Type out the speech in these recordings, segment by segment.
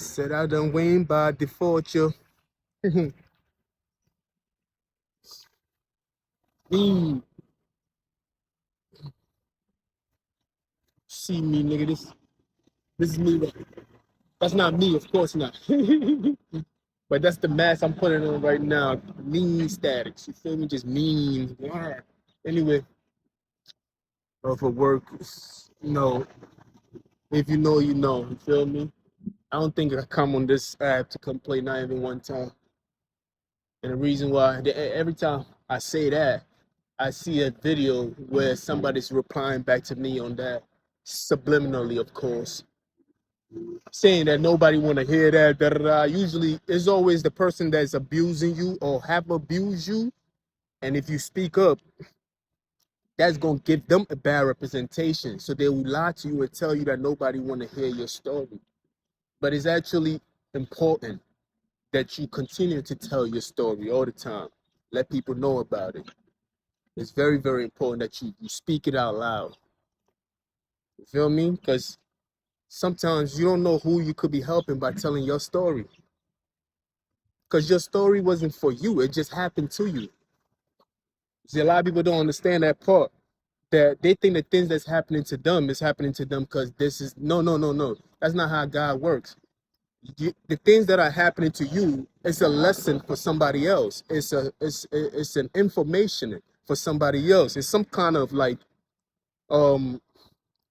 Said I done win by default, yo. Mm, see me, nigga. This is me. That's not me, of course not. But that's the mask I'm putting on right now. Mean statics. You feel me? Just mean. Yeah. Anyway, for work, no. If you know, you know. You feel me? I don't think I come on this app to complain not even one time. And the reason why, every time I say that, I see a video where somebody's replying back to me on that, subliminally, of course, saying that nobody want to hear that. Da, da, da. Usually, it's always the person that's abusing you or have abused you. And if you speak up, that's going to give them a bad representation. So they will lie to you and tell you that nobody want to hear your story. But it's actually important that you continue to tell your story all the time. Let people know about it. It's very, very important that you speak it out loud. You feel me? Because sometimes you don't know who you could be helping by telling your story. Because your story wasn't for you, it just happened to you. See, a lot of people don't understand that part. That they think the things that's happening to them is happening to them because this is no, no, no, no. That's not how God works. The things that are happening to you, it's a lesson for somebody else. It's an information for somebody else. It's some kind of like um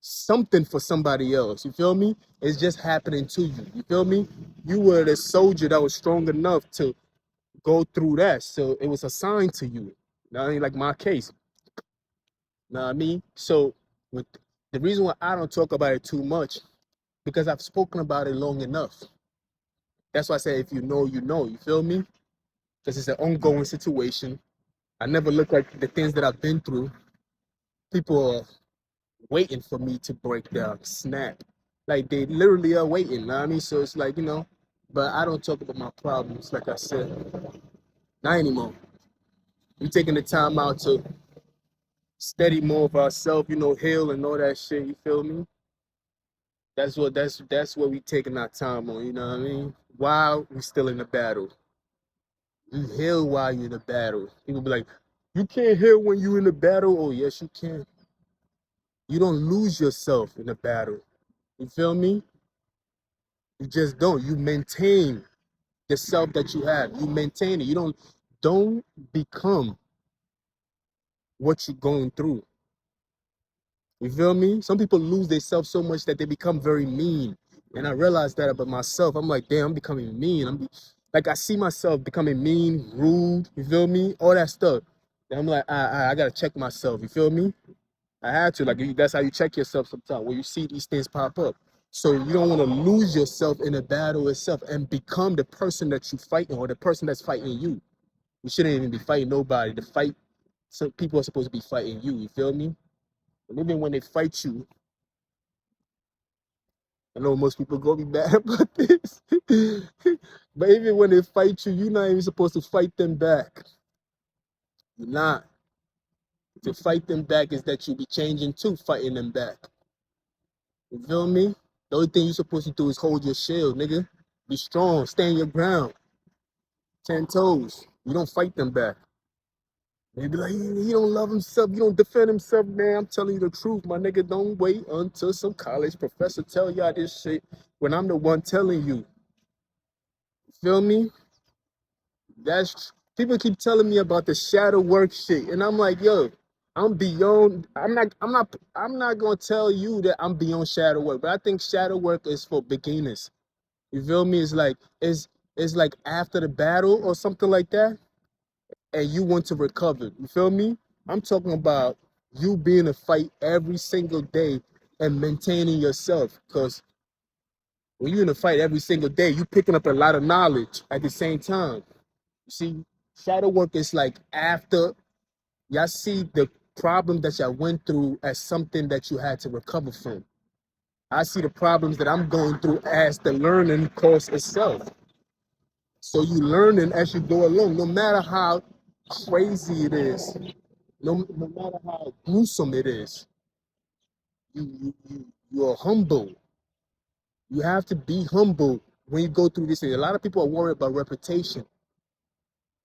something for somebody else. You feel me? It's just happening to you. You feel me? You were the soldier that was strong enough to go through that. So it was assigned to you. Now, like my case. Know what I mean? So with the reason why I don't talk about it too much, because I've spoken about it long enough. That's why I say if you know, you know. You feel me? Because it's an ongoing situation. I never look like the things that I've been through. People are waiting for me to break down, snap. Like they literally are waiting, know what I mean? So it's like, but I don't talk about my problems, like I said. Not anymore. We're taking the time out to study more of ourselves, heal and all that shit, you feel me? That's what we taking our time on, you know what I mean? While we still in the battle. You heal while you're in the battle. People be like, you can't heal when you in the battle. Oh yes, you can. You don't lose yourself in the battle. You feel me? You just don't. You maintain the self that you have. You maintain it. You don't become what you're going through. You feel me? Some people lose themselves so much that they become very mean. And I realized that about myself. I'm like, damn, I'm becoming mean. Like I see myself becoming mean, rude, you feel me? All that stuff. And I'm like, I gotta check myself, you feel me? I had to. Like that's how you check yourself sometimes when you see these things pop up. So you don't want to lose yourself in the battle itself and become the person that you fighting or the person that's fighting you. You shouldn't even be fighting nobody. The fight, some people are supposed to be fighting you. You feel me? And even when they fight you, I know most people gonna be mad about this, but even when they fight you, you're not even supposed to fight them back. You're not. To fight them back is that you be changing to fighting them back. You feel me? The only thing you're supposed to do is hold your shield, nigga. Be strong, stand your ground, 10 toes. You don't fight them back. They be like, he don't love himself, he don't defend himself, man. I'm telling you the truth, my nigga. Don't wait until some college professor tell y'all this shit when I'm the one telling you. Feel me? That's people keep telling me about the shadow work shit, and I'm like, yo, I'm beyond. I'm not gonna tell you that I'm beyond shadow work, but I think shadow work is for beginners. You feel me? It's like after the battle or something like that, and you want to recover. You feel me? I'm talking about you being a fight every single day and maintaining yourself. Because when you're in a fight every single day, you picking up a lot of knowledge at the same time. You see, shadow work is like after y'all see the problem that y'all went through as something that you had to recover from. I see the problems that I'm going through as the learning course itself. So you learning as you go along, no matter how crazy it is, no matter how gruesome it is, you're humble. You have to be humble when you go through this, a lot of people are worried about reputation.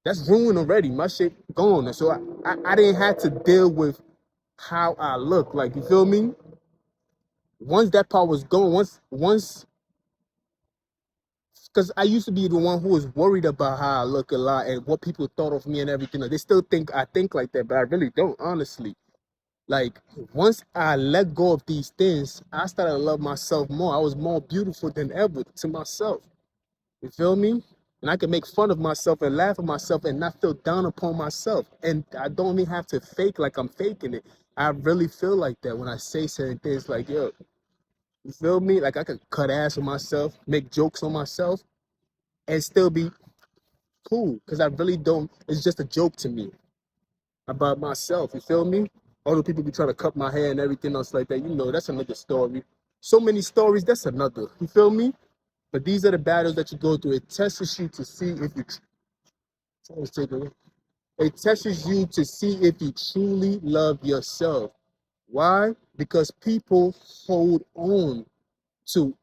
That's ruined already. My shit gone. So I didn't have to deal with how I look. Like, you feel me? Once that part was gone, once, because I used to be the one who was worried about how I look a lot and what people thought of me and everything. Like, they still think I think like that, but I really don't, honestly. Like, once I let go of these things, I started to love myself more. I was more beautiful than ever to myself. You feel me? And I can make fun of myself and laugh at myself and not feel down upon myself. And I don't even have to fake like I'm faking it. I really feel like that when I say certain things like, yo, you feel me? Like, I could cut ass on myself, make jokes on myself, and still be cool. Because I really don't, it's just a joke to me about myself. You feel me? All the people be trying to cut my hair and everything else like that. You know, that's another story. So many stories, that's another. You feel me? But these are the battles that you go through. It tests you to see if you it tests you to see if you truly love yourself. Why? Because people hold on to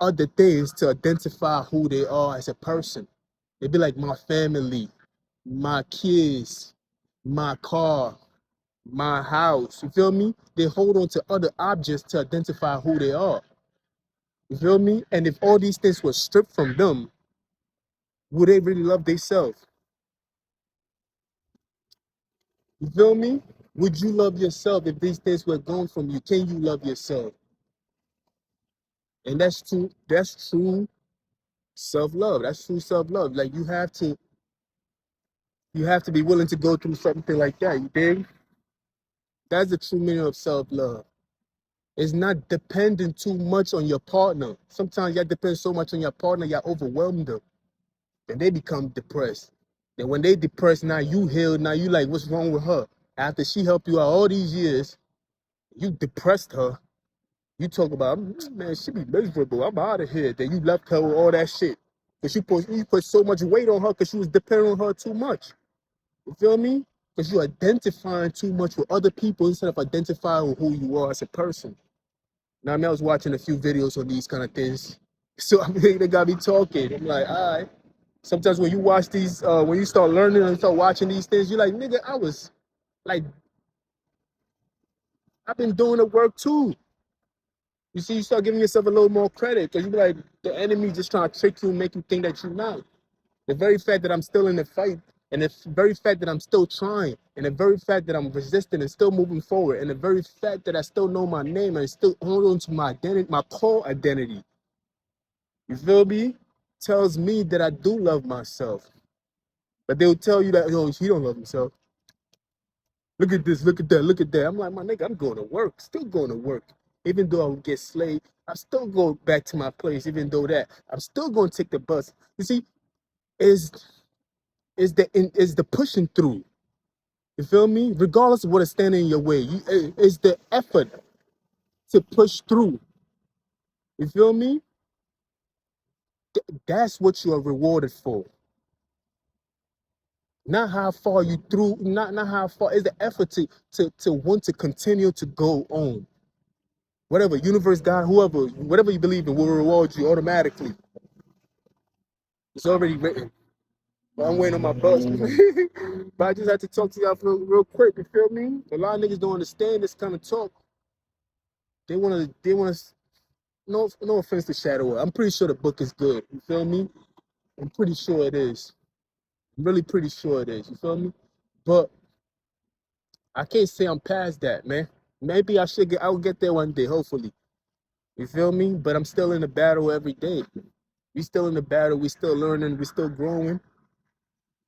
other things to identify who they are as a person. They be like, my family, my kids, my car, my house. You feel me? They hold on to other objects to identify who they are. You feel me? And if all these things were stripped from them, would they really love themselves? You feel me? Would you love yourself if these things were gone from you? Can you love yourself? And that's true. That's true self-love. That's true self-love. Like, you have to be willing to go through something like that. You dig? That's the true meaning of self-love. It's not dependent too much on your partner. Sometimes you depend so much on your partner, you overwhelm them. Then they become depressed. Then when they depressed, now you healed. Now you like, what's wrong with her? After she helped you out all these years, you depressed her. You talk about, man, she be miserable. I'm out of here. Then you left her with all that shit. Because you put so much weight on her because she was depending on her too much. You feel me? Because you're identifying too much with other people instead of identifying with who you are as a person. Now, I mean, I was watching a few videos on these kind of things. So, I mean, they got me talking. I'm like, all right. Sometimes when you watch these, when you start learning and start watching these things, you're like, nigga, I was like, I've been doing the work too. You see, you start giving yourself a little more credit because you be like, the enemy just trying to trick you and make you think that you're not. The very fact that I'm still in the fight, and the very fact that I'm still trying, and the very fact that I'm resisting and still moving forward, and the very fact that I still know my name and still hold on to my identity, my core identity, you feel me? Tells me that I do love myself. But they'll tell you that, oh, he don't love himself. Look at this, look at that, look at that. I'm like, my nigga, I'm going to work, still going to work. Even though I would get slayed, I still go back to my place. Even though that, I'm still going to take the bus. You see, is the pushing through. You feel me? Regardless of what is standing in your way, it's the effort to push through. You feel me? That's what you are rewarded for. Not how far you through, not how far. It's the effort to want to continue to go on. Whatever, universe, God, whoever, whatever you believe in will reward you automatically. It's already written. But I'm waiting on my bus. But I just had to talk to y'all for real quick. You feel me? A lot of niggas don't understand this kind of talk. They wanna. No offense to Shadow. I'm pretty sure the book is good. You feel me? I'm pretty sure it is. I'm really pretty sure it is. You feel me? But I can't say I'm past that, man. Maybe I'll get there one day, hopefully. You feel me? But I'm still in the battle every day. We still in the battle. We still learning. We still growing.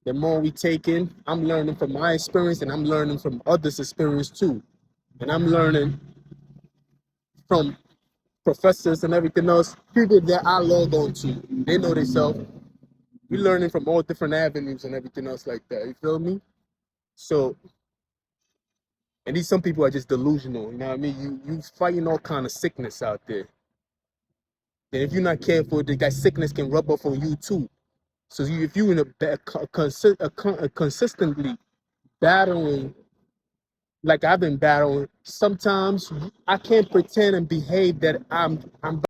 The more we take in, I'm learning from my experience and I'm learning from others' experience too. And I'm learning from professors and everything else, people that I log on to. They know themselves. We're learning from all different avenues and everything else like that. You feel me? So, and these some people are just delusional. You know what I mean? You fighting all kind of sickness out there. And if you're not careful, that sickness can rub off on you too. So if you in consistently battling, like I've been battling, sometimes I can't pretend and behave that I'm